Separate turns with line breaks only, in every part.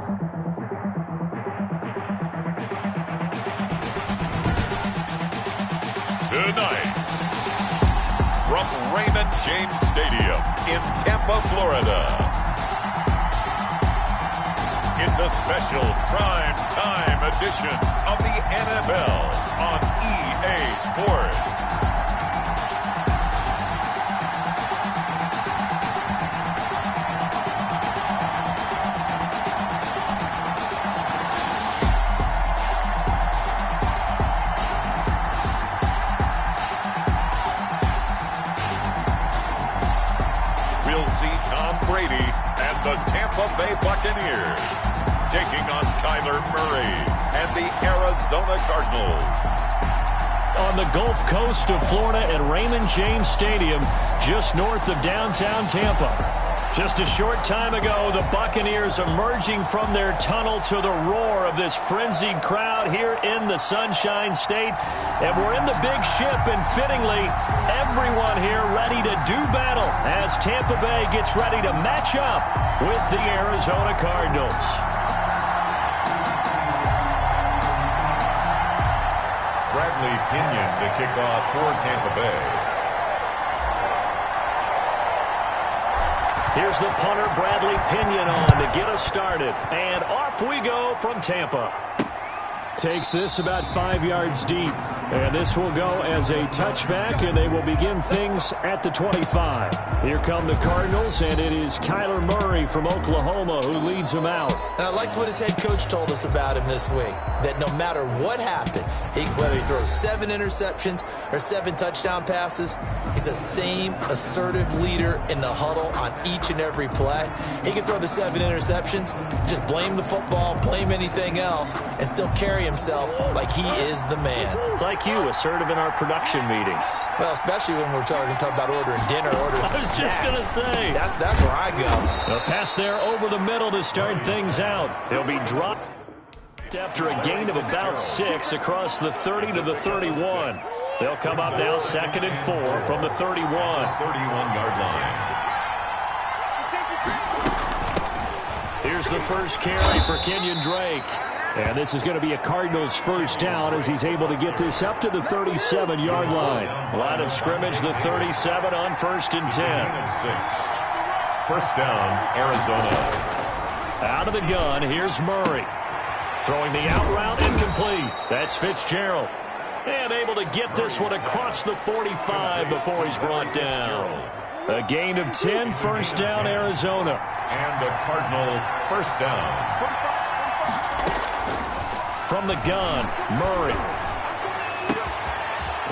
Tonight, from Raymond James Stadium in Tampa, Florida, it's a special prime time edition of the NFL on EA Sports. We'll see Tom Brady and the Tampa Bay Buccaneers taking on Kyler Murray and the Arizona Cardinals.
On the Gulf Coast of Florida at Raymond James Stadium, just north of downtown Tampa. Just a short time ago, the Buccaneers emerging from their tunnel to the roar of this frenzied crowd here in the Sunshine State. And we're in the big ship, and fittingly, everyone here ready to do battle as Tampa Bay gets ready to match up with the Arizona Cardinals.
Bradley Pinion to kick off for Tampa Bay.
Here's the punter, Bradley Pinion, on to get us started. And off we go from Tampa. Takes this about 5 yards deep. And this will go as a touchback, and they will begin things at the 25. Here come the Cardinals, and it is Kyler Murray from Oklahoma who leads them out.
And I liked what his head coach told us about him this week, that no matter what happens, whether he throws 7 interceptions or 7 touchdown passes, he's the same assertive leader in the huddle on each and every play. He can throw the 7 interceptions, just blame the football, blame anything else, and still carry himself like he is the man.
It's like you, assertive in our production meetings.
Well, especially when we're talking about ordering dinner, ordering
I was
snacks.
just going to say.
That's where I go.
A pass there over the middle to start things out. He'll be dropped after a gain of about 6 across the 30 to the 31. They'll come up now 2nd and 4 from the 31.
31-yard line.
Here's the first carry for Kenyon Drake. And this is going to be a Cardinals first down as he's able to get this up to the 37-yard line. Line of scrimmage, the 37 on 1st and 10.
First down, Arizona.
Out of the gun, here's Murray. Throwing the out route, incomplete. That's Fitzgerald. And able to get this one across the 45 before he's brought down. A gain of 10, first down, Arizona.
And a Cardinal first down.
From the gun, Murray.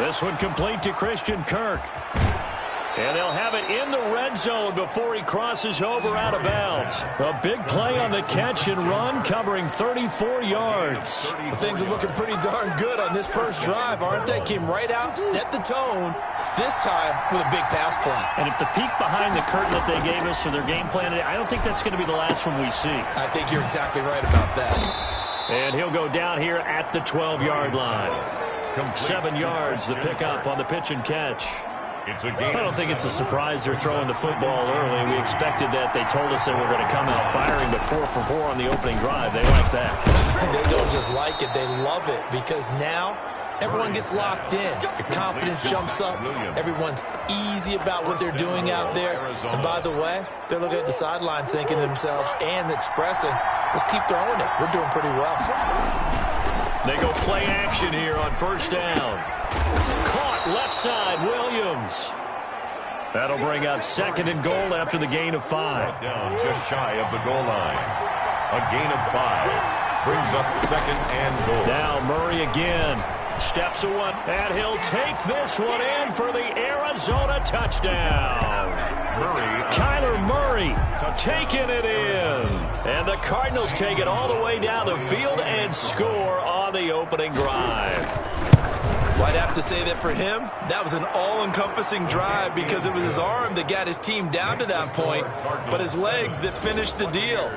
This one complete to Christian Kirk. And they'll have it in the red zone before he crosses over out of bounds. A big play on the catch and run, covering 34 yards.
Well, things are looking pretty darn good on this first drive, aren't they? Came right out, set the tone, this time with a big pass play.
And if the peek behind the curtain that they gave us for their game plan, I don't think that's going to be the last one we see.
I think you're exactly right about that.
And he'll go down here at the 12-yard line. 7 yards, the pickup on the pitch and catch. I don't think it's a surprise they're throwing the football early. We expected that. They told us they were going to come out firing, but 4 for 4 on the opening drive. They like that.
They don't just like it, they love it, because now everyone gets locked in. Your confidence jumps up. Everyone's easy about what they're doing out there. And by the way, they're looking at the sideline thinking to themselves and expressing, let's keep throwing it. We're doing pretty well.
They go play action here on first down. Caught left side, Williams. That'll bring up 2nd and goal after the gain of 5.
Down just shy of the goal line. A gain of 5 brings up 2nd and goal.
Now Murray again. Steps away, and he'll take this one in for the Arizona touchdown. Kyler Murray taking it in. And the Cardinals take it all the way down the field and score on the opening drive.
Well, I'd have to say that for him, that was an all-encompassing drive because it was his arm that got his team down to that point, but his legs that finished the deal.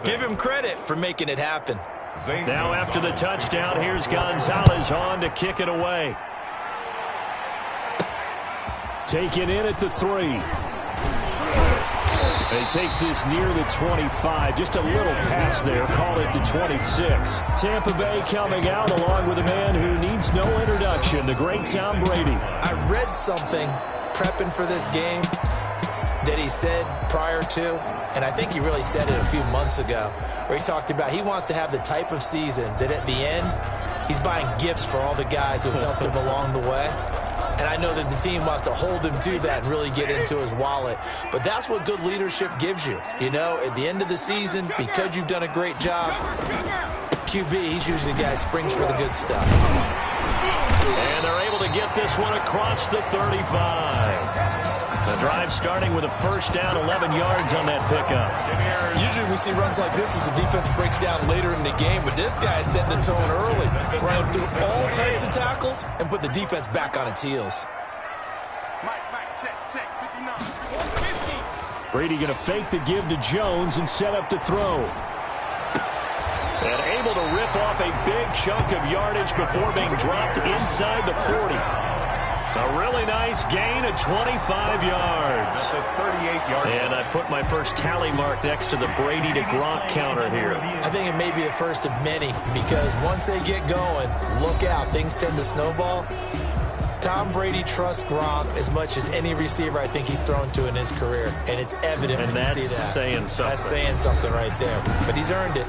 Give him credit for making it happen.
Now after the touchdown, here's Gonzalez on to kick it away. Taken in at the 3. He takes this near the 25. Just a little pass there. Call it the 26. Tampa Bay coming out along with a man who needs no introduction, the great Tom Brady.
I read something prepping for this game that he said prior to, and I think he really said it a few months ago, where he talked about he wants to have the type of season that at the end, he's buying gifts for all the guys who helped him along the way. And I know that the team wants to hold him to that and really get into his wallet. But that's what good leadership gives you. You know, at the end of the season, because you've done a great job, QB, he's usually the guy who springs for the good stuff.
And they're able to get this one across the 35. The drive starting with a first down, 11 yards on that pickup.
Usually we see runs like this as the defense breaks down later in the game, but this guy set the tone early, running through all types of tackles and put the defense back on its heels.
Brady going to fake the give to Jones and set up to throw. And able to rip off a big chunk of yardage before being dropped inside the 40. A really nice gain of 25 yards.
That's a 38-yard.
And I put my first tally mark next to the Brady to Gronk counter here.
I think it may be the first of many, because once they get going, look out, things tend to snowball. Tom Brady trusts Gronk as much as any receiver I think he's thrown to in his career, and it's evident when you see that.
And that's saying something.
That's saying something right there, but he's earned it.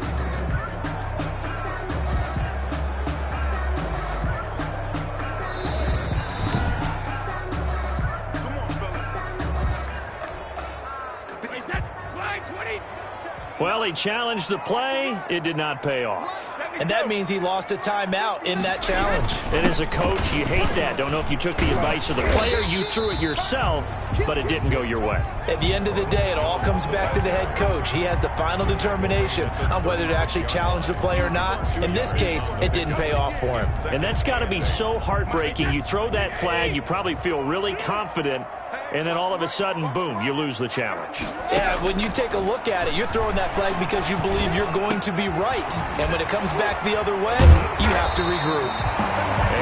Well, he challenged the play. It did not pay off.
And that means he lost a timeout in that challenge.
And as a coach, you hate that. Don't know if you took the advice of the player. You threw it yourself, but it didn't go your way.
At the end of the day, it all comes back to the head coach. He has the final determination on whether to actually challenge the play or not. In this case, it didn't pay off for him.
And that's got to be so heartbreaking. You throw that flag, you probably feel really confident, and then all of a sudden, boom, you lose the challenge.
Yeah, when you take a look at it, you're throwing that flag because you believe you're going to be right. And when it comes back the other way, you have to regroup.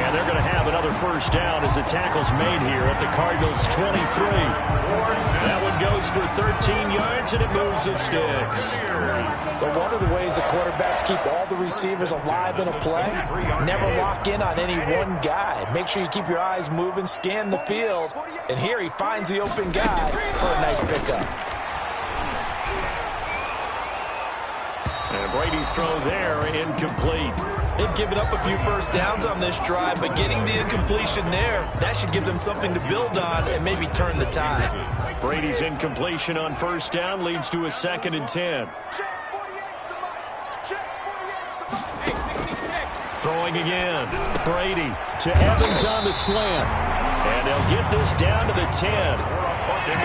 And they're going to have another first down as the tackle's made here at the Cardinals' 23. That one goes for 13 yards, and it moves the sticks.
But one of the ways the quarterbacks keep all the receivers alive in a play, never lock in on any one guy. Make sure you keep your eyes moving, scan the field, and here he finds the open guy for a nice pickup.
And Brady's throw there, incomplete.
They've given up a few first downs on this drive, but getting the incompletion there, that should give them something to build on and maybe turn the tide.
Brady's incompletion on first down leads to a 2nd and 10. Throwing again. Brady to Evans on the slant. And they'll get this down to the 10.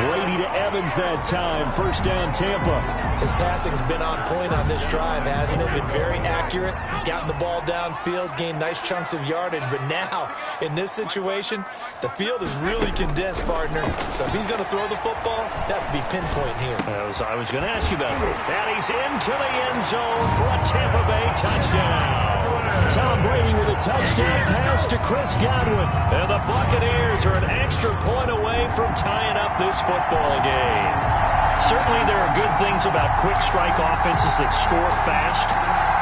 Brady to Evans that time. First down, Tampa.
His passing has been on point on this drive, hasn't it? Been very accurate. Gotten the ball downfield, gained nice chunks of yardage. But now, in this situation, the field is really condensed, partner. So if he's going to throw the football, that would be pinpoint here.
I was going to ask you about that. And he's into the end zone for a Tampa Bay touchdown. Tom Brady with a touchdown pass to Chris Godwin. And the Buccaneers are an extra point away from tying up this football game. Certainly there are good things about quick strike offenses that score fast,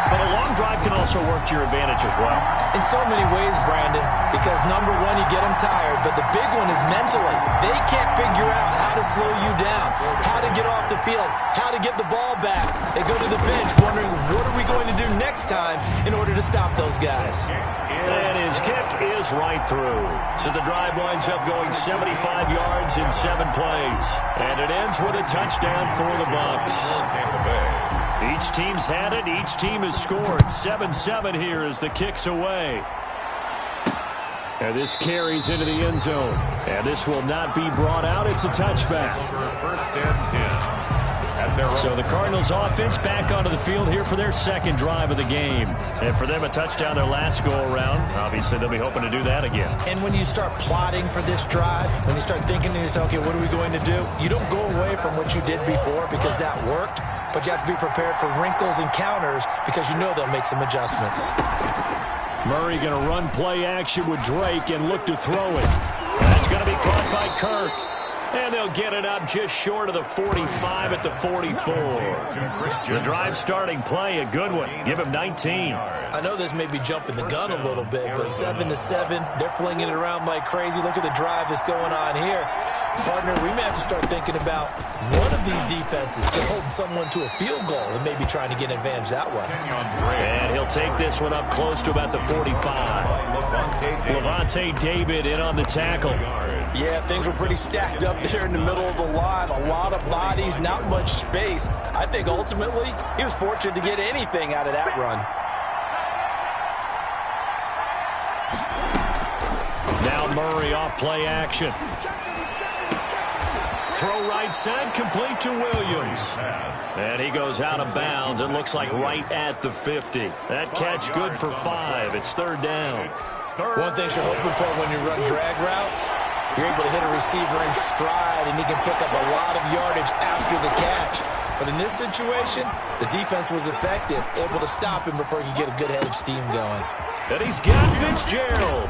but a long drive can also work to your advantage as well.
In so many ways, Brandon, because number one, you get them tired, but the big one is mentally. They can't figure out how to slow you down, how to get off the field, how to get the ball back. They go to the bench wondering, what are we going to do next time in order to stop those guys?
And his kick is right through. So the drive winds up going 75 yards in 7 plays. And it ends with a touchdown for the Bucs. Each team's had it. Each team has scored. 7-7 here as the kick's away. And this carries into the end zone. And this will not be brought out. It's a touchback.
First and 10.
So the Cardinals offense back onto the field here for their 2nd drive of the game. And for them, a touchdown their last go-around. Obviously, they'll be hoping to do that again.
And when you start plotting for this drive, when you start thinking to yourself, okay, what are we going to do? You don't go away from what you did before because that worked, but you have to be prepared for wrinkles and counters because you know they'll make some adjustments.
Murray going to run play action with Drake and look to throw it. That's going to be caught by Kirk. And they'll get it up just short of the 45 at the 44. The drive starting play, a good one. Give him 19.
I know this may be jumping the gun a little bit, but 7-7, they're flinging it around like crazy. Look at the drive that's going on here. Partner, we may have to start thinking about one of these defenses just holding someone to a field goal and maybe trying to get an advantage that way.
And he'll take this one up close to about the 45. Levante David in on the tackle.
Yeah, things were pretty stacked up there in the middle of the line. A lot of bodies, not much space. I think ultimately he was fortunate to get anything out of that run.
Now Murray off play action. Throw right side, complete to Williams. And he goes out of bounds. It looks like right at the 50. That catch good for 5. It's third down.
One thing you're hoping for when you run drag routes, you're able to hit a receiver in stride, and he can pick up a lot of yardage after the catch. But in this situation, the defense was effective, able to stop him before he could get a good head of steam going.
And he's got Fitzgerald.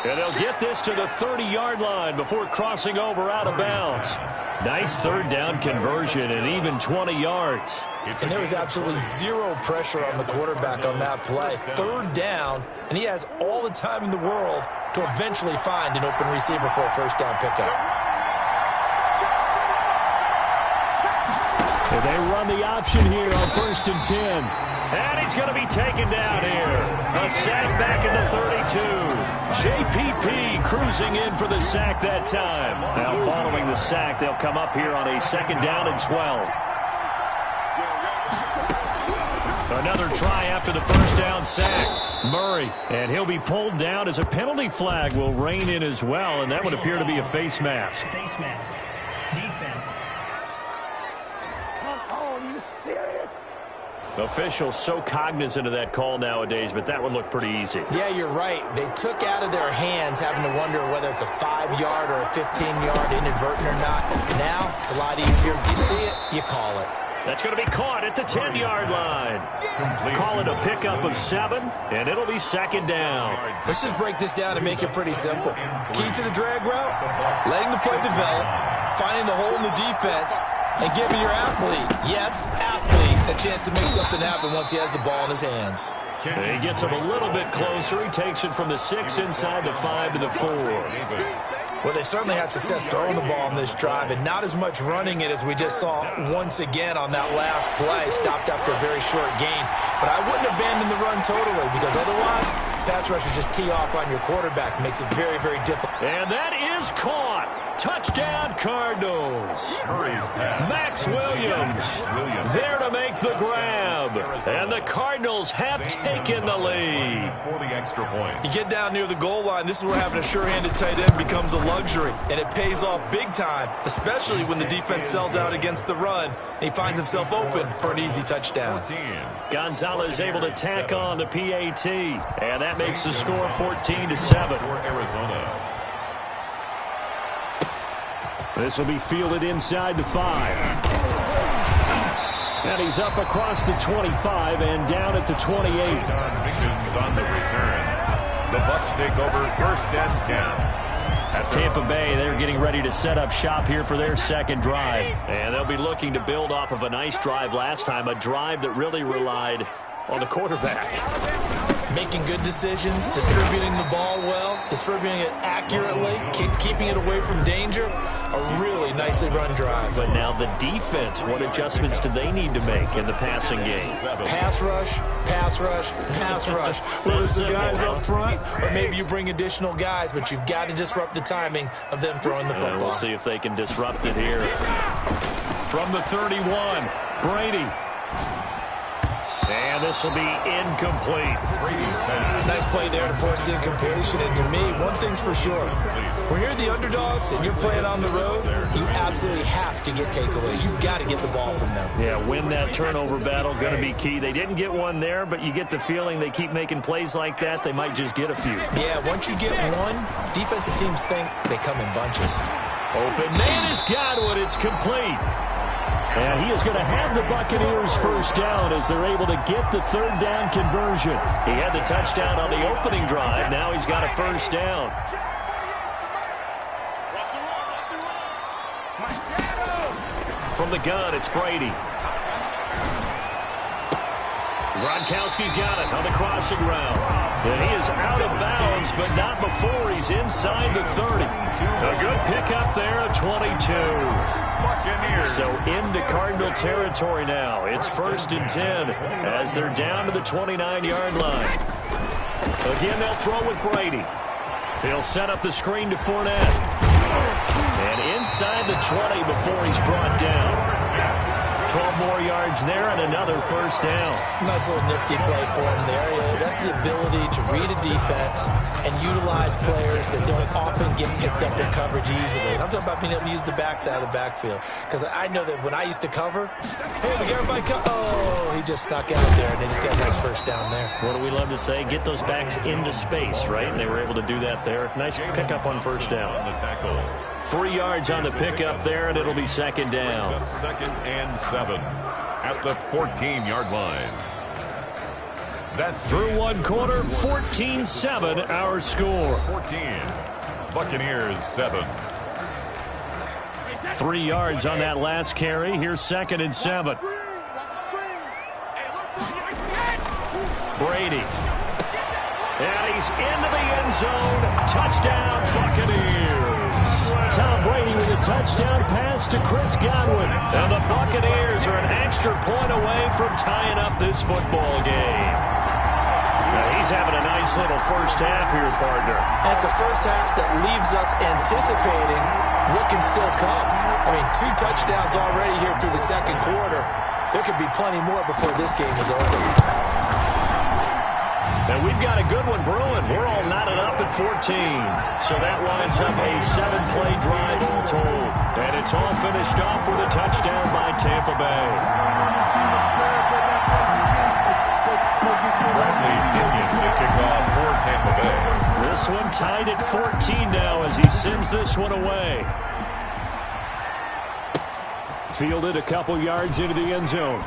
And they'll get this to the 30-yard line before crossing over out of bounds. Nice third down conversion and even 20 yards.
And there was absolutely zero pressure on the quarterback on that play. Third down, and he has all the time in the world to eventually find an open receiver for a first down pickup.
And they run the option here on 1st and 10. And he's going to be taken down here. A sack back at the 32. JPP cruising in for the sack that time. Now following the sack, they'll come up here on a 2nd down and 12. Another try after the first down sack. Murray, and he'll be pulled down as a penalty flag will rein in as well, and that would appear to be a face mask.
Face mask. Defense.
Come on, you serious?
Officials so cognizant of that call nowadays, but that would look pretty easy.
Yeah, you're right. They took out of their hands having to wonder whether it's a 5-yard or a 15-yard inadvertent or not. Now, it's a lot easier. You see it, you call it.
That's going to be caught at the 10-yard line. Call it a pickup of 7, and it'll be 2nd down.
Let's just break this down and make it pretty simple. Key to the drag route, letting the play develop, finding the hole in the defense, and giving your athlete, yes, athlete, a chance to make something happen once he has the ball in his hands.
He gets him a little bit closer. He takes it from the 6 inside the 5 to the 4.
Well, they certainly had success throwing the ball on this drive and not as much running it as we just saw once again on that last play. Stopped after a very short gain. But I wouldn't abandon the run totally because otherwise, pass rushers just tee off on your quarterback. Makes it very, very difficult.
And that is caught. Touchdown, Cardinals. Max Williams there to make the grab. And the Cardinals have taken the lead.
For the extra point.
You get down near the goal line, this is where having a sure-handed tight end becomes a luxury. And it pays off big time, especially when the defense sells out against the run. And he finds himself open for an easy touchdown.
Gonzalez able to tack on the PAT. And that makes the score 14-7.
For Arizona.
This will be fielded inside the 5. And he's up across the 25 and down at the 28.
Missions on the return. The Bucs take over 1st and 10.
At Tampa Bay, they're getting ready to set up shop here for their 2nd drive. And they'll be looking to build off of a nice drive last time, a drive that really relied on the quarterback.
Making good decisions, distributing the ball well, distributing it accurately, keeping it away from danger. A really nicely run drive.
But now the defense, what adjustments do they need to make in the passing game?
Pass rush, pass rush, pass rush. Whether it's the guys up front or maybe you bring additional guys, but you've got to disrupt the timing of them throwing the football.
We'll see if they can disrupt it here. From the 31, Brady. And this will be incomplete.
Nice play there to force the incompletion. And to me, one thing's for sure. When you're the underdogs and you're playing on the road, you absolutely have to get takeaways. You've got to get the ball from them.
Yeah, win that turnover battle, going to be key. They didn't get one there, but you get the feeling they keep making plays like that, they might just get a few.
Yeah, once you get one, defensive teams think they come in bunches.
Open man has got one. It's complete. And he is going to have the Buccaneers first down as they're able to get the 3rd down conversion. He had the touchdown on the opening drive. Now he's got a first down. From the gun, it's Brady. Gronkowski got it on the crossing route. And he is out of bounds, but not before he's inside the 30. A good pickup there at 22. So into Cardinal territory now. It's 1st and 10 as they're down to the 29-yard line. Again, they'll throw with Brady. He'll set up the screen to Fournette. And inside the 20 before he's brought down. 12 more yards there and another first down.
Nice little nifty play for him there. Yeah, that's the ability to read a defense and utilize players that don't often get picked up in coverage easily. And I'm talking about being able to use the backside of the backfield. Because I know that when I used to cover, hey, we got everybody oh, he just snuck out there, and they just got a nice first down there.
What do we love to say? Get those backs into space, right? And they were able to do that there. Nice pickup on first down.
On the tackle.
3 yards on the pickup there, and it'll be second down.
2nd and 7 at the 14-yard line. That's
through one quarter, 14-7 our score.
14. Buccaneers 7.
3 yards on that last carry. Here's 2nd and 7. Brady. And he's into the end zone. Touchdown, Buccaneers. Tom Brady with a touchdown pass to Chris Godwin. And the Buccaneers are an extra point away from tying up this football game. Now he's having a nice little first half here, partner.
And it's a first half that leaves us anticipating what can still come. I mean, 2 touchdowns already here through the second quarter. There could be plenty more before this game is over.
And we've got a good one brewing. We're all knotted up at 14. So that winds up a 7-play drive all told. And it's all finished off with a touchdown by Tampa Bay.
Bradley Pinion to kick off for Tampa Bay.
This one tied at 14 now as he sends this one away. Fielded a couple yards into the end zone.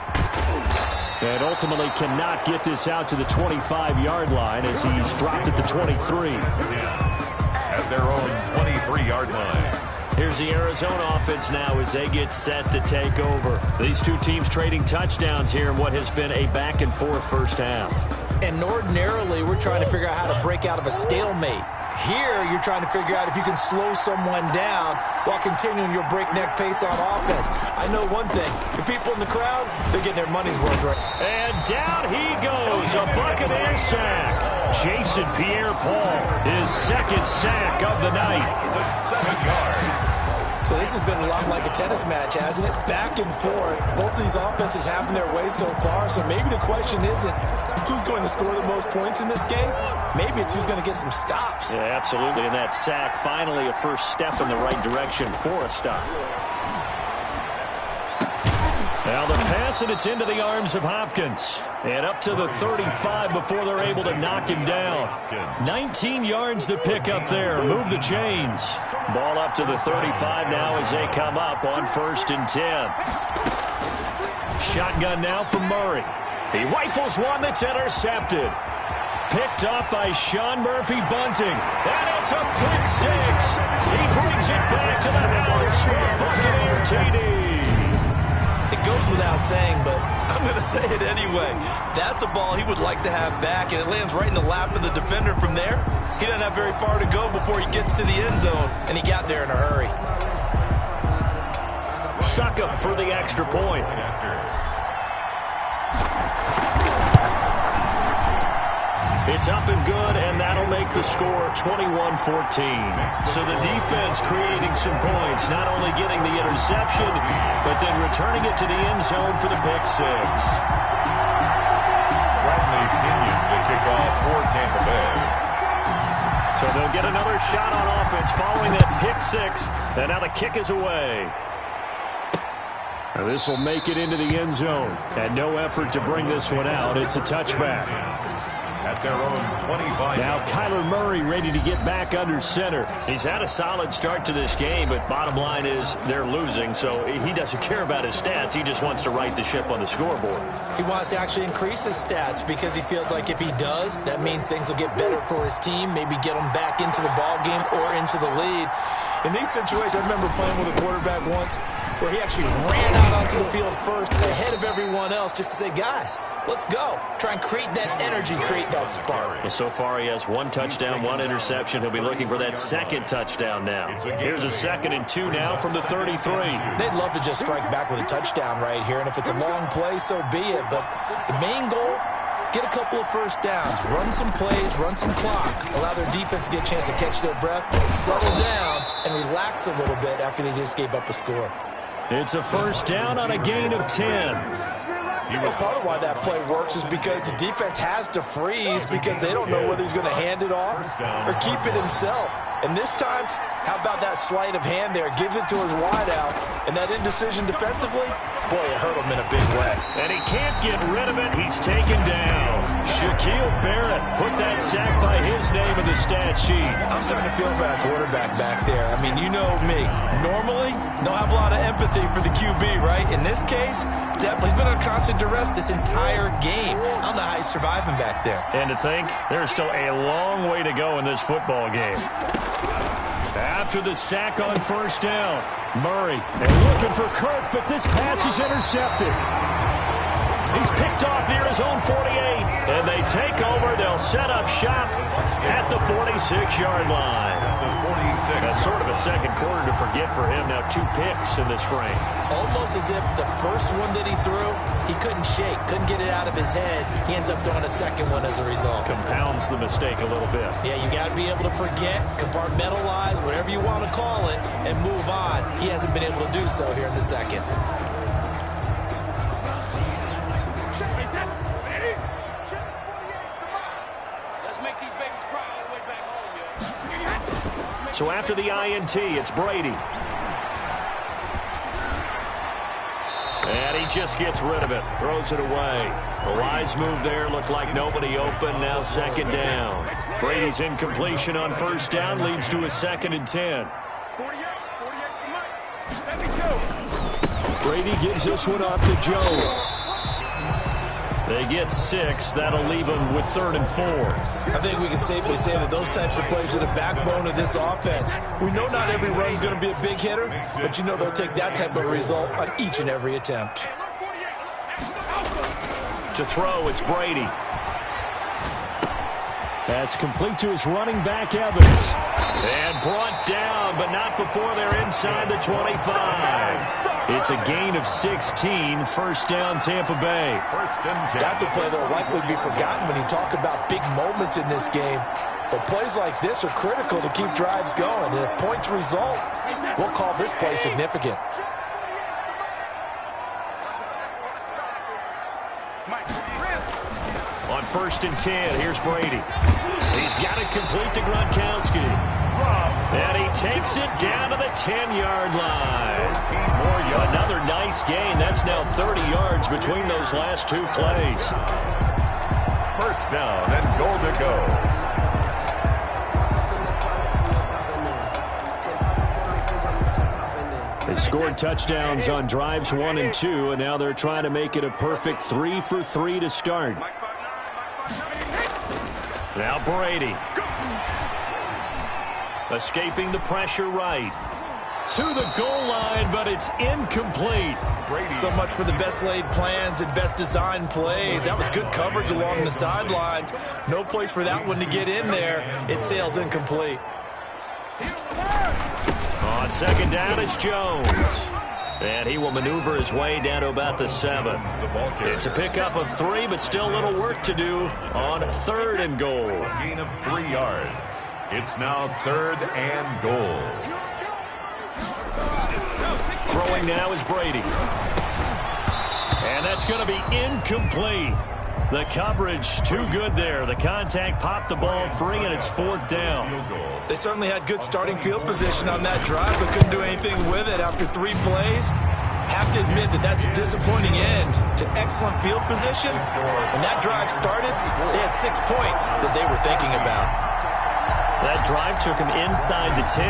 And ultimately cannot get this out to the 25-yard line as he's dropped at the 23.
At their own 23-yard line.
Here's the Arizona offense now as they get set to take over. These two teams trading touchdowns here in what has been a back-and-forth first half.
And ordinarily, we're trying to figure out how to break out of a stalemate. Here, you're trying to figure out if you can slow someone down while continuing your breakneck pace on offense. I know one thing. The people in the crowd, they're getting their money's worth right.
And down he goes. A Buccaneer sack. Jason Pierre-Paul, his 2nd sack of the night.
7 yards.
So this has been a lot like a tennis match, hasn't it? Back and forth. Both of these offenses having their way so far. So maybe the question isn't who's going to score the most points in this game. Maybe it's who's going to get some stops.
Yeah, absolutely. And that sack, finally a first step in the right direction for a stop. Now the pass, and it's into the arms of Hopkins. And up to the 35 before they're able to knock him down. 19 yards to pick up there. Move the chains. Ball up to the 35 now as they come up on 1st and 10. Shotgun now from Murray. He rifles one that's intercepted. Picked up by Sean Murphy-Bunting. And it's a pick 6. He brings it back to the house for a Buccaneer TD.
It goes without saying, but I'm going to say it anyway. That's a ball he would like to have back, and it lands right in the lap of the defender from there. He doesn't have very far to go before he gets to the end zone, and he got there in a hurry.
Succop for the extra point. It's up and good, and that'll make the score 21-14. So the defense creating some points, not only getting the interception, but then returning it to the end zone for the pick 6.
Bradley Pinion to kick off for Tampa Bay.
So they'll get another shot on offense following that pick 6, and now the kick is away. This will make it into the end zone, and no effort to bring this one out. It's a touchback.
At their own 25.
Now Kyler Murray ready to get back under center. He's had a solid start to this game, but bottom line is they're losing, so he doesn't care about his stats. He just wants to right the ship on the scoreboard.
He wants to actually increase his stats because he feels like if he does, that means things will get better for his team, maybe get him back into the ball game or into the lead. In these situations, I remember playing with a quarterback once. where he actually ran out onto the field first ahead of everyone else just to say, guys, let's go. Try and create that energy, create that spark.
Well, so far he has 1 touchdown, 1 interception. He'll be looking for that second touchdown now. Here's a 2nd and 2 now from the 33.
They'd love to just strike back with a touchdown right here, and if it's a long play, so be it. But the main goal, get a couple of first downs, run some plays, run some clock, allow their defense to get a chance to catch their breath, settle down, and relax a little bit after they just gave up a score.
It's a first down on a gain of 10.
Part of why that play works is because the defense has to freeze because they don't know whether he's going to hand it off or keep it himself. And this time, how about that sleight of hand there? Gives it to his wideout, and that indecision defensively, boy, it hurt him in a big way.
And he can't get rid of it. He's taken down. Shaquille Barrett put that sack by his name in the stat sheet.
I'm starting to feel for that quarterback back there. I mean, you know me. Normally, don't have a lot of empathy for the QB, right? In this case, definitely he's been under constant duress this entire game. I don't know how he's surviving back there.
And to think, there's still a long way to go in this football game. After the sack on first down, Murray and looking for Kirk, but this pass is intercepted. He's picked off near his own 48, and they take over. They'll set up shop at the 46-yard line. That's sort of a second quarter to forget for him. Now 2 picks in this frame.
Almost as if the first one that he threw, he couldn't shake, couldn't get it out of his head. He ends up throwing a second one as a result.
Compounds the mistake a little bit.
Yeah, you got to be able to forget, compartmentalize, whatever you want to call it, and move on. He hasn't been able to do so here in the second.
So after the INT, it's Brady. And he just gets rid of it, throws it away. The wise move there, looked like nobody open, now 2nd down. Brady's incompletion on first down leads to a 2nd and 10. Brady gives this one off to Jones. They get 6. That'll leave them with 3rd and 4.
I think we can safely say that those types of plays are the backbone of this offense. We know not every run's going to be a big hitter, but you know they'll take that type of result on each and every attempt.
To throw, it's Brady. That's complete to his running back, Evans. And brought down, but not before they're inside the 25. It's a gain of 16, first down Tampa Bay.
That's a play that will likely be forgotten when you talk about big moments in this game. But plays like this are critical to keep drives going. And if points result, we'll call this play significant.
On 1st and 10, here's Brady. He's got it complete to Gronkowski. And he takes it down to the 10-yard line. Another nice gain. That's now 30 yards between those last 2 plays.
First down and goal to go.
They scored touchdowns on drives 1 and 2, and now they're trying to make it a perfect 3 for 3 to start. Now Brady. Escaping the pressure right. To the goal line, but it's incomplete.
So much for the best laid plans and best designed plays. That was good coverage along the sidelines. No place for that one to get in there. It sails incomplete.
On 2nd down, it's Jones. And he will maneuver his way down to about the 7. It's a pickup of 3, but still a little work to do on 3rd and goal.
Gain of 3 yards. It's now 3rd and goal.
Throwing now is Brady. And that's going to be incomplete. The coverage too good there. The contact popped the ball free, and it's 4th down.
They certainly had good starting field position on that drive, but couldn't do anything with it after 3 plays. Have to admit that that's a disappointing end to excellent field position. When that drive started, they had 6 points that they were thinking about.
That drive took him inside the 10.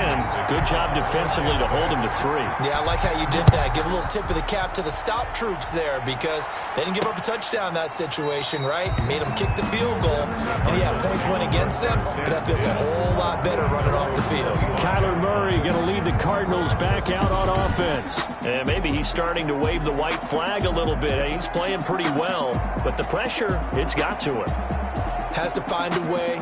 Good job defensively to hold him to 3.
Yeah, I like how you did that. Give a little tip of the cap to the stop troops there because they didn't give up a touchdown in that situation, right? Made them kick the field goal. And yeah, points went against them, but that feels a whole lot better running off the field.
Kyler Murray going to lead the Cardinals back out on offense. And maybe he's starting to wave the white flag a little bit. He's playing pretty well, but the pressure, it's got to him.
Has to find a way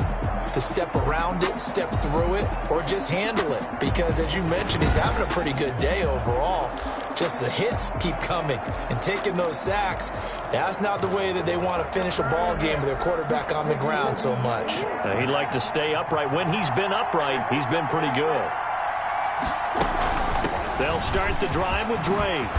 to step around it, step through it, or just handle it. Because, as you mentioned, he's having a pretty good day overall. Just the hits keep coming and taking those sacks. That's not the way that they want to finish a ball game with their quarterback on the ground so much.
He'd like to stay upright. When he's been upright, he's been pretty good. They'll start the drive with Drake.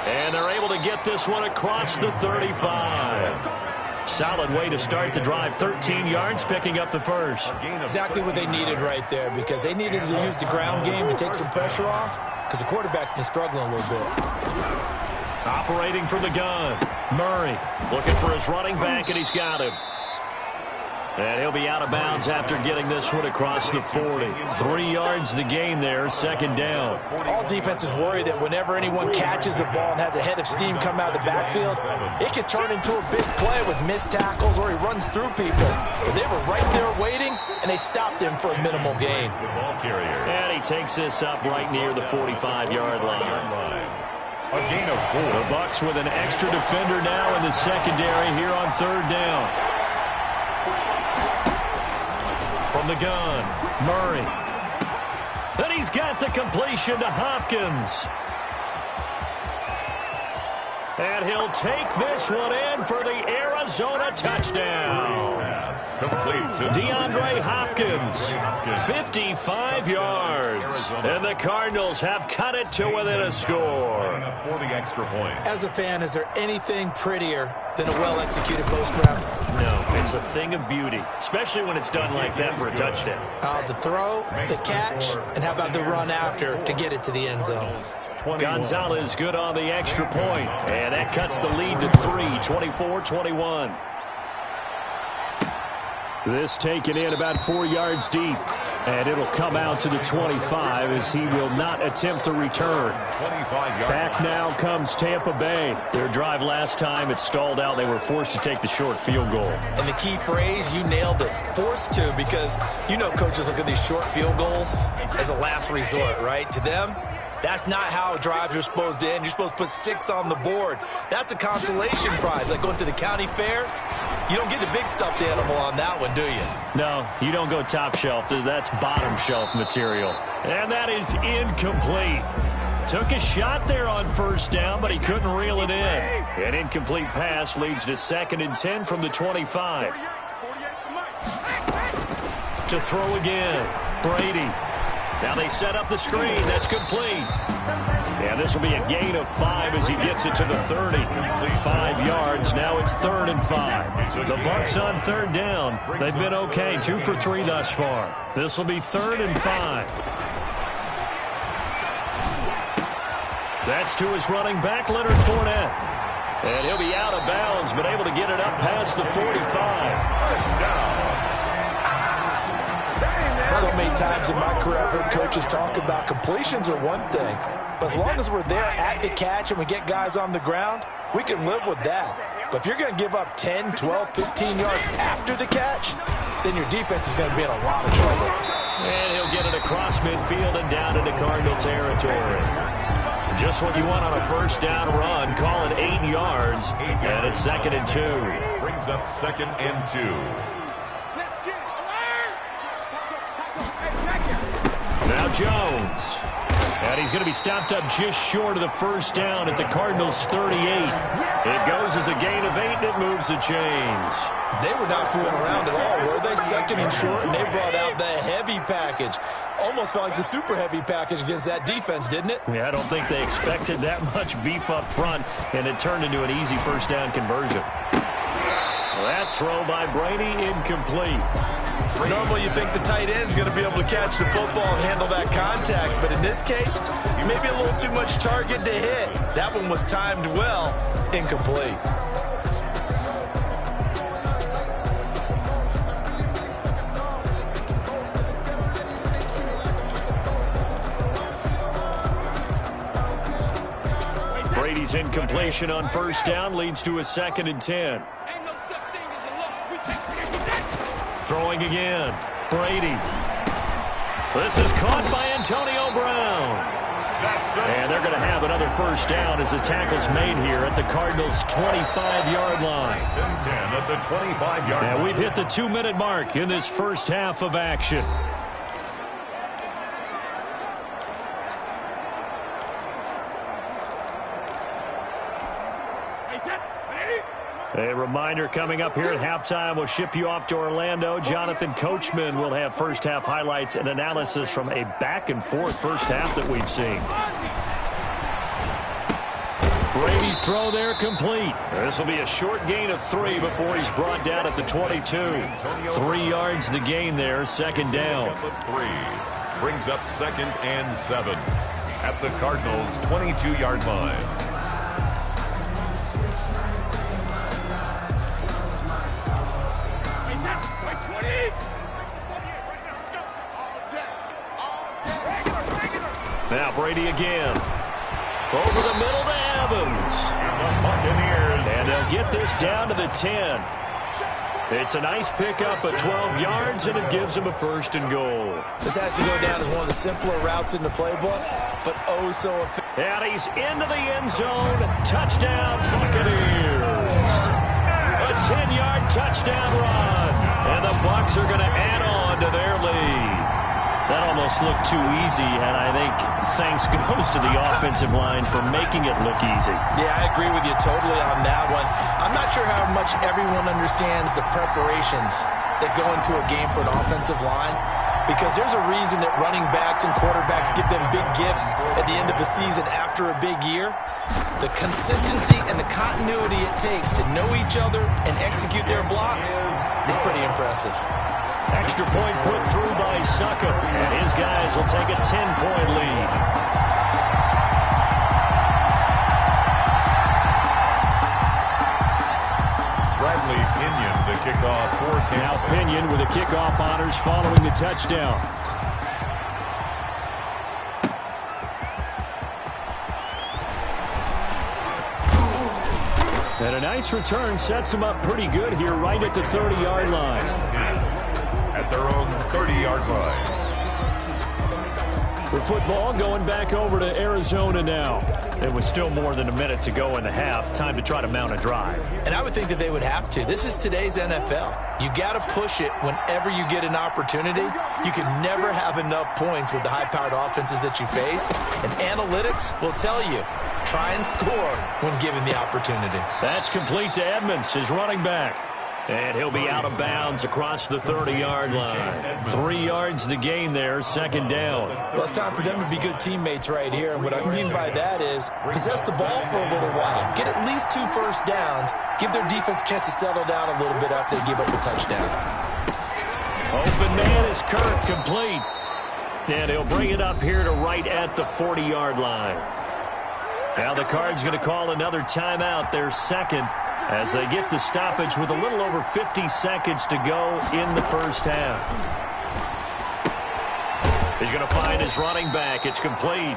And they're able to get this one across the 35. Solid way to start the drive. 13 yards, picking up the first.
Exactly what they needed right there because they needed to use the ground game to take some pressure off because the quarterback's been struggling a little bit.
Operating from the gun. Murray looking for his running back, and he's got him. And he'll be out of bounds after getting this one across the 40. 3 yards the gain there, second down.
All defenses worry that whenever anyone catches the ball and has a head of steam come out of the backfield, it could turn into a big play with missed tackles or he runs through people. But they were right there waiting, and they stopped him for a minimal gain.
And he takes this up right near the 45-yard line.
A gain of 4.
The Bucs with an extra defender now in the secondary here on third down. From the gun, Murray. Then he's got the completion to Hopkins. And he'll take this one in for the Arizona touchdown. DeAndre Hopkins, 55 yards. And the Cardinals have cut it to within a score.
For the extra point.
As a fan, is there anything prettier than a well-executed post-round?
No, it's a thing of beauty, especially when it's done like that for a touchdown.
The throw, the catch, and how about the run after to get it to the end zone?
Gonzalez good on the extra point, and that cuts the lead to 3, 24-21. This taken in about 4 yards deep, and it'll come out to the 25 as he will not attempt to return. Back now comes Tampa Bay. Their drive last time, it stalled out. They were forced to take the short field goal.
And the key phrase, you nailed it, forced to, because you know coaches look at these short field goals as a last resort, right? To them, that's not how drives are supposed to end. You're supposed to put 6 on the board. That's a consolation prize, like going to the county fair. You don't get the big stuffed animal on that one, do you?
No, you don't go top shelf. That's bottom shelf material. And that is incomplete. Took a shot there on first down, but he couldn't reel it in. An incomplete pass leads to 2nd and 10 from the 25. To throw again, Brady. Now they set up the screen. That's complete. And this will be a gain of 5 as he gets it to the 30. 5 yards. Now it's 3rd and 5. The Bucs on third down. They've been okay. 2 for 3 thus far. This will be 3rd and 5. That's to his running back, Leonard Fournette. And he'll be out of bounds, but able to get it up past the 45.
So many times in my career, I've heard coaches talk about completions are one thing, but as long as we're there at the catch and we get guys on the ground, we can live with that. But if you're going to give up 10, 12, 15 yards after the catch, then your defense is going to be in a lot of trouble.
And he'll get it across midfield and down into Cardinal territory. Just what you want on a first down run. Call it 8 yards, and it's 2nd and 2.
Brings up 2nd and 2.
Now Jones. And he's going to be stopped up just short of the first down at the Cardinals' 38. It goes as a gain of 8, and it moves the chains.
They were not fooling around at all, were they? 2nd and short, and they brought out the heavy package. Almost felt like the super heavy package against that defense, didn't it?
Yeah, I don't think they expected that much beef up front, and it turned into an easy first down conversion. That throw by Brady, incomplete.
Normally you think the tight end's going to be able to catch the football and handle that contact, but in this case, maybe a little too much target to hit. That one was timed well, incomplete.
Brady's incompletion on first down leads to a 2nd and 10. Throwing again. Brady. This is caught by Antonio Brown. And they're going to have another first down as the tackle's made here at the Cardinals' 25-yard line.
10 at the 25-yard line.
And we've hit the 2-minute mark in this first half of action. A reminder coming up here at halftime. We'll ship you off to Orlando. Jonathan Coachman will have first half highlights and analysis from a back-and-forth first half that we've seen. Brady's throw there complete. This will be a short gain of 3 before he's brought down at the 22. 3 yards the gain there, 2nd down.
3 brings up 2nd and 7 at the Cardinals' 22-yard line.
Now Brady again. Over the middle to Evans.
And the Buccaneers.
And they'll get this down to the 10. It's a nice pickup of 12 yards, and it gives them a 1st and goal.
This has to go down as one of the simpler routes in the playbook, but oh so effective.
And he's into the end zone. Touchdown, Buccaneers. A 10-yard touchdown run. And the Bucs are going to add on to their lead. That almost looked too easy, and I think thanks goes to the offensive line for making it look easy.
Yeah, I agree with you totally on that one. I'm not sure how much everyone understands the preparations that go into a game for an offensive line, because there's a reason that running backs and quarterbacks give them big gifts at the end of the season after a big year. The consistency and the continuity it takes to know each other and execute their blocks is pretty impressive.
Extra point put through by Succop, and his guys will take a 10-point lead.
Bradley Pinion, the kickoff for Tampa.
Now Pinion with the kickoff honors following the touchdown. And a nice return sets him up pretty good here right at the 30-yard line.
At their own 30-yard line.
The football going back over to Arizona now. It was still more than a minute to go in the half. Time to try to mount a drive.
And I would think that they would have to. This is today's NFL. You got to push it whenever you get an opportunity. You can never have enough points with the high-powered offenses that you face. And analytics will tell you, try and score when given the opportunity.
That's complete to Edmonds, his running back. And he'll be out of bounds across the 30-yard line. 3 yards the gain there, 2nd down.
Well, it's time for them to be good teammates right here. And what I mean by that is possess the ball for a little while. Get at least 2 first downs. Give their defense a chance to settle down a little bit after they give up a touchdown.
Open man is Kirk, complete. And he'll bring it up here to right at the 40-yard line. Now the Cards going to call another timeout, their 2nd, as they get the stoppage with a little over 50 seconds to go in the first half. He's going to find his running back. It's complete.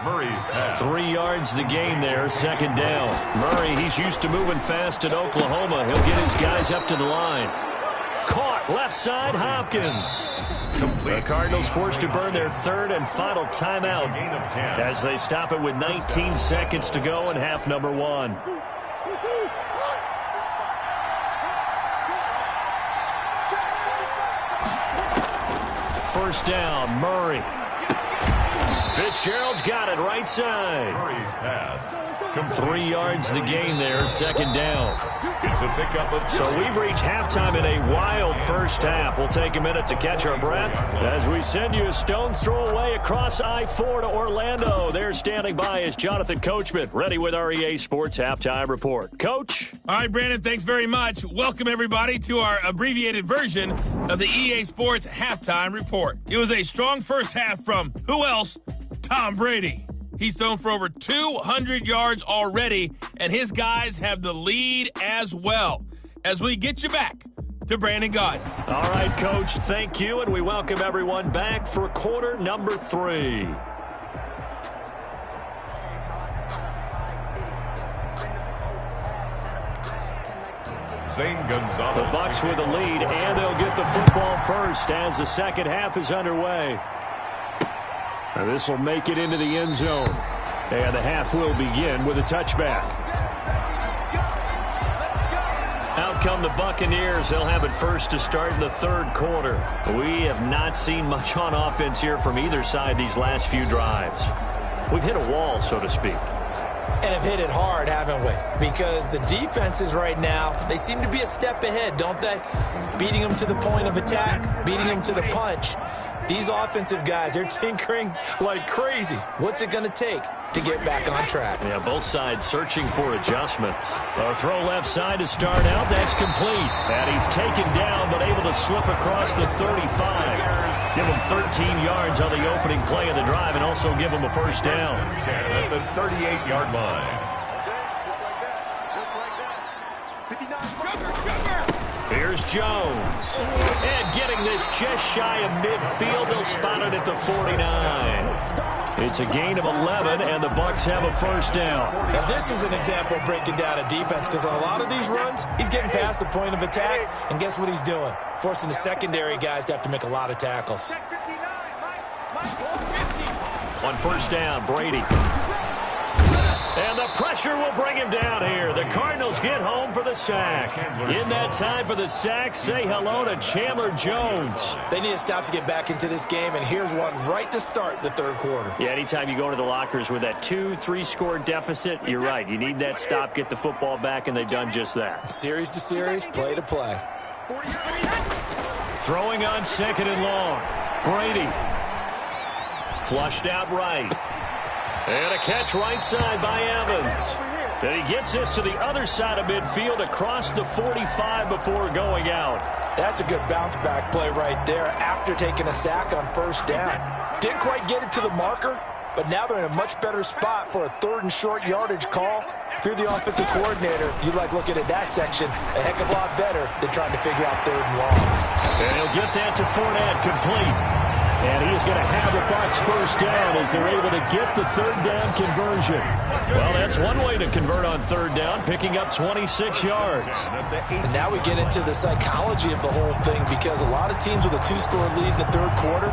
Murray's pass.
3 yards the gain there, 2nd down. Murray, he's used to moving fast at Oklahoma. He'll get his guys up to the line. Caught left side, Hopkins. The Cardinals forced to burn their 3rd and final timeout as they stop it with 19 seconds to go in half number 1. First down, Murray. Fitzgerald's got it right side.
Murray's pass.
3 yards the gain there, 2nd down.
It's a pickup of 2.
So we've reached halftime in a wild first half. We'll take a minute to catch our breath as we send you a stone's throw away across I-4 to Orlando. There standing by is Jonathan Coachman, ready with our EA Sports Halftime Report. Coach?
All right, Brandon, thanks very much. Welcome, everybody, to our abbreviated version of the EA Sports Halftime Report. It was a strong first half from who else? Tom Brady. He's thrown for over 200 yards already, and his guys have the lead as well. As we get you back to Brandon Gaudin.
All right, Coach, thank you, and we welcome everyone back for quarter number 3.
Zane Gonzalez.
The Bucs with the lead, and they'll get the football first as the second half is underway. And this will make it into the end zone. And the half will begin with a touchback. Out come the Buccaneers. They'll have it first to start in the third quarter. We have not seen much on offense here from either side these last few drives. We've hit a wall, so to speak.
And have hit it hard, haven't we? Because the defenses right now, they seem to be a step ahead, don't they? Beating them to the point of attack, beating them to the punch. These offensive guys, they're tinkering like crazy. What's it going to take to get back on track?
Yeah, both sides searching for adjustments. A throw left side to start out. That's complete. And he's taken down, but able to slip across the 35. Give him 13 yards on the opening play of the drive and also give him a first down.
At the 38-yard line.
Here's Jones. And getting this just shy of midfield. They'll spot it at the 49. It's a gain of 11, and the Bucs have a first down.
Now, this is an example of breaking down a defense, because on a lot of these runs, he's getting past the point of attack, and guess what he's doing? Forcing the secondary guys to have to make a lot of tackles.
On first down, Brady. And the pressure will bring him down here. The Cardinals get home for the sack. In that time for the sack, say hello to Chandler Jones.
They need to stop to get back into this game, and here's one right to start the third quarter.
Yeah, anytime you go to the lockers with that 2-3 score deficit, you're right. You need that stop, get the football back, and they've done just that.
Series to series, play to play.
Throwing on second and long. Brady. Flushed out right. And a catch right side by Evans. And he gets this to the other side of midfield across the 45 before going out.
That's a good bounce back play right there after taking a sack on first down. Didn't quite get it to the marker, but now they're in a much better spot for a third and short yardage call. If you're the offensive coordinator, you like looking at that section a heck of a lot better than trying to figure out third and long.
And he'll get that to Fournette, complete. And he is going to have the Bucs first down as they're able to get the third down conversion. Well, that's one way to convert on third down, picking up 26 yards.
And now we get into the psychology of the whole thing, because a lot of teams with a 2-score lead in the third quarter,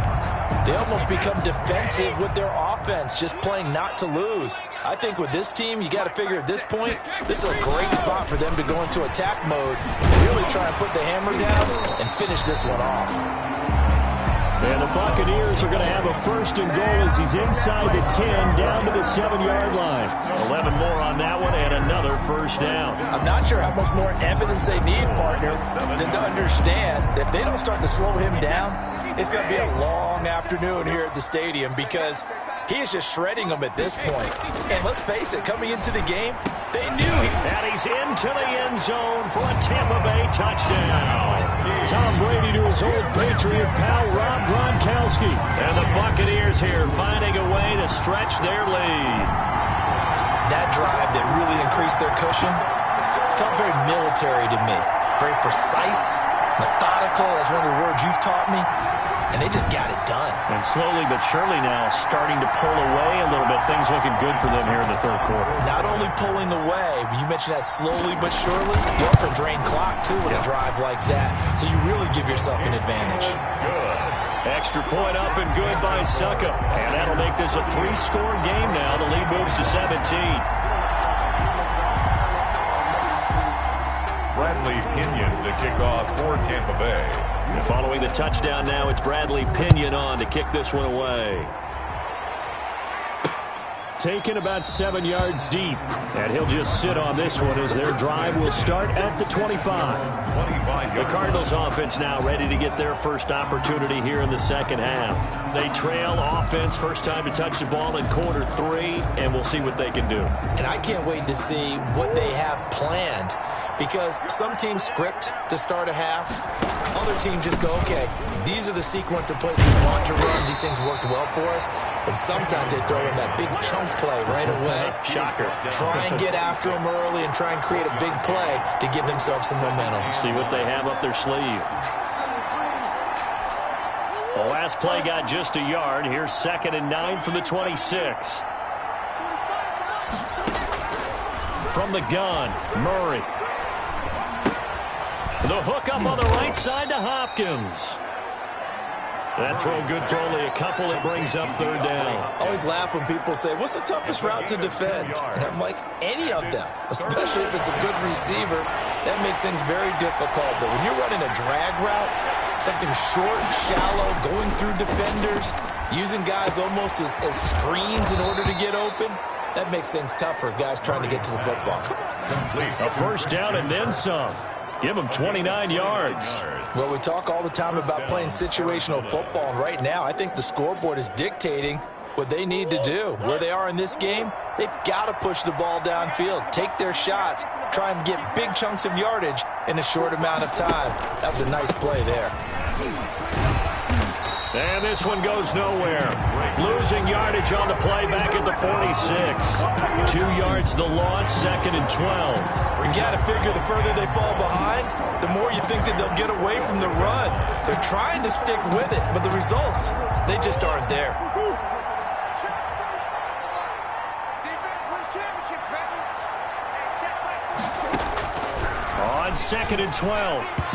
they almost become defensive with their offense, just playing not to lose. I think with this team, you got to figure at this point, this is a great spot for them to go into attack mode and really try and put the hammer down and finish this one off.
And the Buccaneers are going to have a first and goal as he's inside the 10, down to the 7-yard line. 11 more on that one, and another first down.
I'm not sure how much more evidence they need, partner, than to understand that if they don't start to slow him down, it's going to be a long afternoon here at the stadium, because he is just shredding them at this point. And let's face it, coming into the game, they knew he...
And he's into the end zone for a Tampa Bay touchdown. Tom Brady to his old Patriot pal, Rob Gronkowski. And the Buccaneers here finding a way to stretch their lead.
That drive that really increased their cushion felt very military to me. Very precise, methodical, that's one of the words you've taught me. And they just got it done.
And slowly but surely now starting to pull away a little bit. Things looking good for them here in the third quarter.
Not only pulling away, but you mentioned that slowly but surely. You also drain clock, too, with a drive like that. So you really give yourself an advantage.
Good. Extra point up and good by Suckup. And that'll make this a 3-score game now. The lead moves to 17.
Bradley Pinion to kick off for Tampa Bay.
And following the touchdown now, it's Bradley Pinion on to kick this one away. Taken about 7 yards deep. And he'll just sit on this one as their drive will start at the 25. The Cardinals offense now ready to get their first opportunity here in the second half. They trail offense, first time to touch the ball in quarter 3, and we'll see what they can do.
And I can't wait to see what they have planned, because some teams script to start a half. Other teams just go, okay, these are the sequence of plays we want to run. These things worked well for us. And sometimes they throw in that big chunk play right away.
Shocker.
Try and get after them early and try and create a big play to give themselves some momentum.
See what they have up their sleeve. The last play got just a yard. Here's 2nd and 9 from the 26. From the gun, Murray. The hook up on the right side to Hopkins. That throw good for only a couple. It brings up third down.
I always laugh when people say, what's the toughest route to defend? And I'm like, any of them, especially if it's a good receiver. That makes things very difficult. But when you're running a drag route, something short, shallow, going through defenders, using guys almost as screens in order to get open, that makes things tough for guys trying to get to the football.
A first down and then some. Give them 29 yards.
Well, we talk all the time about playing situational football, and right now I think the scoreboard is dictating what they need to do. Where they are in this game, they've got to push the ball downfield, take their shots, try and get big chunks of yardage in a short amount of time. That was a nice play there.
And this one goes nowhere. Losing yardage on the play back at the 46. 2 yards the loss, 2nd and 12.
You got to figure the further they fall behind, the more you think that they'll get away from the run. They're trying to stick with it, but the results, they just aren't there.
On 2nd and 12,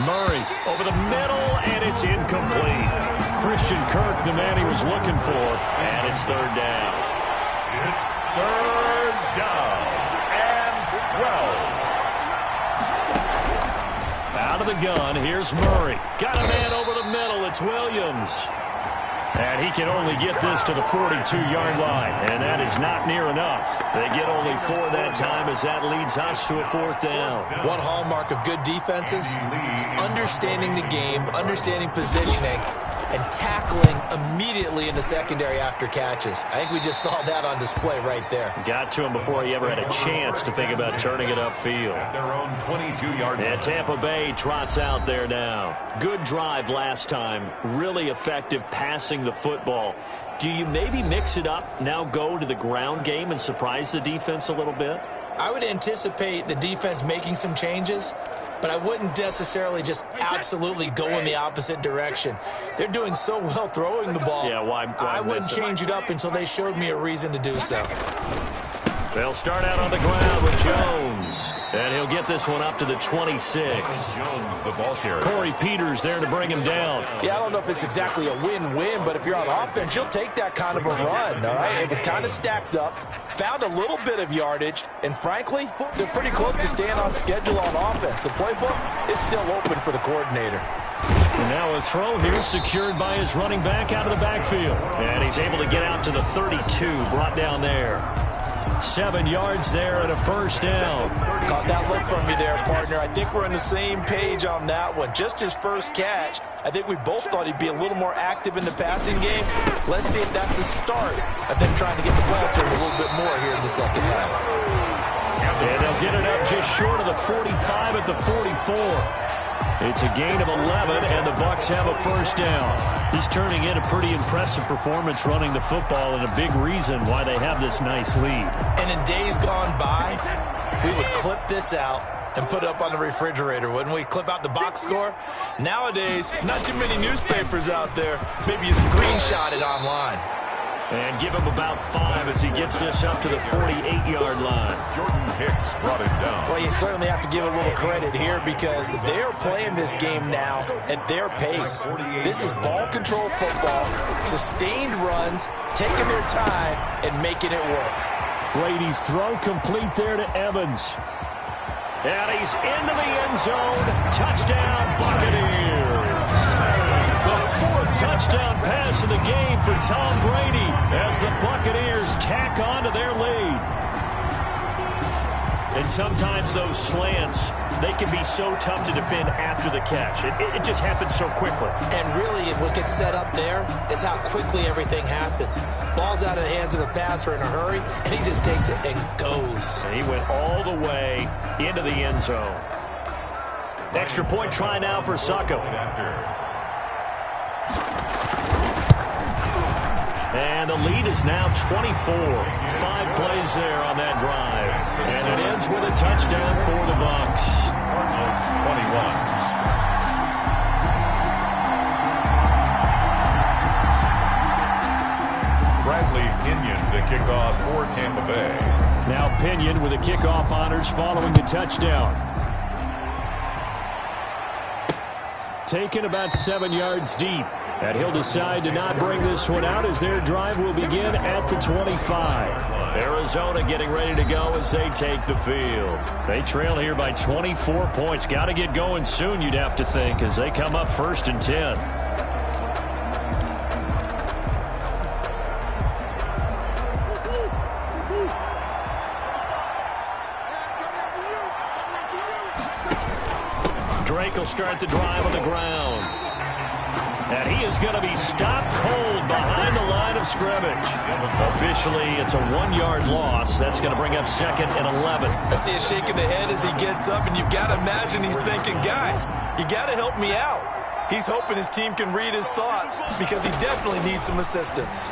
Murray over the middle, and it's incomplete. Christian Kirk, the man he was looking for, and it's third down.
It's third down and 12.
Out of the gun, here's Murray. Got a man over the middle, it's Williams. And he can only get this to the 42-yard line, and that is not near enough. They get only 4 that time as that leads us to a 4th down.
One hallmark of good defenses is understanding the game, understanding positioning, and tackling immediately in the secondary after catches. I think we just saw that on display right there.
Got to him before he ever had a chance to think about turning it upfield.
At their own 22-yard line.
And Tampa Bay trots out there now. Good drive last time. Really effective passing the football. Do you maybe mix it up, now go to the ground game and surprise the defense a little bit?
I would anticipate the defense making some changes, but I wouldn't necessarily just absolutely go in the opposite direction. They're doing so well throwing the ball.
Yeah, why
I wouldn't change it up until they showed me a reason to do so.
They'll start out on the ground with Jones. And he'll get this one up to the 26.
Jones, the ball carrier.
Corey Peters there to bring him down.
Yeah, I don't know if it's exactly a win-win, but if you're on offense, you'll take that kind of a run, all right? It was kind of stacked up, found a little bit of yardage, and frankly, they're pretty close to staying on schedule on offense. The playbook is still open for the coordinator.
Now a throw here secured by his running back out of the backfield. And he's able to get out to the 32, brought down there. 7 yards there and a first down.
Caught that look from you there, partner. I think we're on the same page on that one. Just his first catch. I think we both thought he'd be a little more active in the passing game. Let's see if that's the start of them trying to get the ball to him a little bit more here in the second half.
And they'll get it up just short of the 45 at the 44. It's a gain of 11, and the Bucs have a first down. He's turning in a pretty impressive performance running the football, and a big reason why they have this nice lead.
And in days gone by, we would clip this out and put it up on the refrigerator, wouldn't we? Clip out the box score. Nowadays, not too many newspapers out there. Maybe you screenshot it online.
And give him about 5 as he gets this up to the 48-yard line.
Jordan Hicks brought him down.
Well, you certainly have to give a little credit here because they are playing this game now at their pace. This is ball control football, sustained runs, taking their time and making it work.
Brady's throw complete there to Evans. And he's into the end zone. Touchdown, Buccaneers. The 4th touchdown pass of the game for Tom Brady as the Buccaneers tack on to their lead. And sometimes those slants, they can be so tough to defend after the catch. It just happens so quickly.
And really, what gets set up there is how quickly everything happens. Ball's out of the hands of the passer in a hurry, and he just takes it and goes.
And he went all the way into the end zone. Extra point try now for Suckup. And the lead is now 24. 5 plays there on that drive. And it ends with a touchdown for the Bucs.
Cardinals 21. Bradley Pinion the kickoff for Tampa Bay.
Now Pinion with the kickoff honors following the touchdown. taken about 7 yards deep. And he'll decide to not bring this one out as their drive will begin at the 25. Arizona getting ready to go as they take the field. They trail here by 24 points. Got to get going soon, you'd have to think, as they come up 1st and 10. Drake will start the drive on the ground. And he is going to be stopped cold behind the line of scrimmage. Officially, it's a 1-yard loss. That's going to bring up 2nd and 11.
I see a shake of the head as he gets up, and you've got to imagine he's thinking, guys, you got to help me out. He's hoping his team can read his thoughts because he definitely needs some assistance.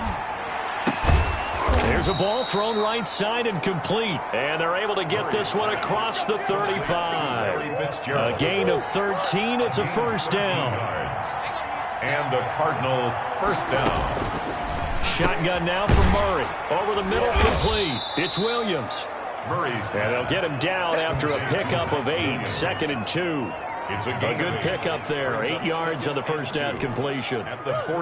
There's a ball thrown right side and complete. And they're able to get this one across the 35. A gain of 13. It's a first down.
And the Cardinal first down.
Shotgun now for Murray. Over the middle, complete. It's Williams.
Murray's
and they'll get him down after a pickup of 8. 2nd and 2.
It's
a good pickup there. 8 yards on the first down completion.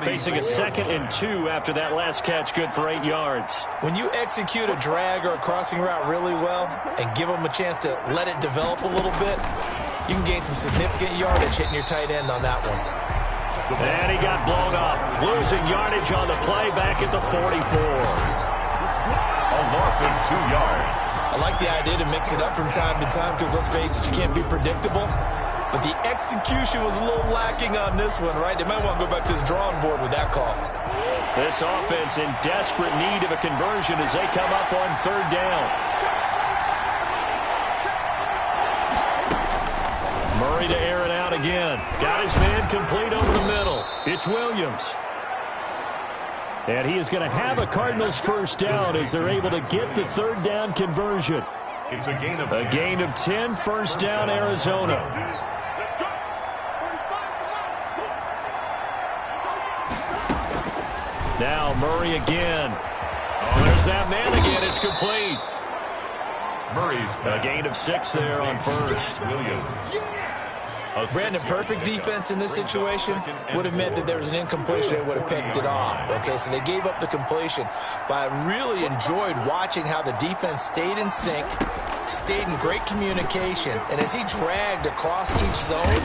Facing a 2nd and 2 after that last catch, good for 8 yards.
When you execute a drag or a crossing route really well and give them a chance to let it develop a little bit, you can gain some significant yardage hitting your tight end on that one.
And he got blown up. Losing yardage on the play back at the 44.
A loss of 2 yards.
I like the idea to mix it up from time to time because, let's face it, you can't be predictable. But the execution was a little lacking on this one, right? They might want to go back to the drawing board with that call.
This offense in desperate need of a conversion as they come up on 3rd down. Murray to air it out again. Got his man complete over the middle. It's Williams. And he is going to have a Cardinals first down as they're able to get the 3rd down conversion.
It's a gain of
10, first down, Arizona. Now Murray again. Oh, there's that man again. It's complete.
Murray's
a gain of 6 there on first.
Williams.
Brandon, perfect defense in this situation would have meant that there was an incompletion. They would have picked it off. Okay, so they gave up the completion. But I really enjoyed watching how the defense stayed in sync, stayed in great communication. And as he dragged across each zone,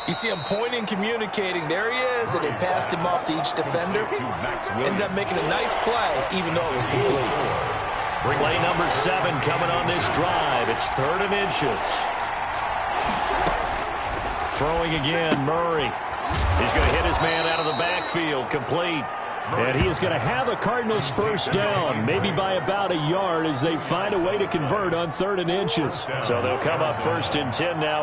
you see him pointing, communicating. There he is, and they passed him off to each defender. Ended up making a nice play, even though it was complete.
Play number 7 coming on this drive. It's 3rd and inches. Throwing again, Murray. He's going to hit his man out of the backfield, complete. And he is going to have a Cardinals first down, maybe by about a yard as they find a way to convert on 3rd and inches. So they'll come up 1st and 10 now.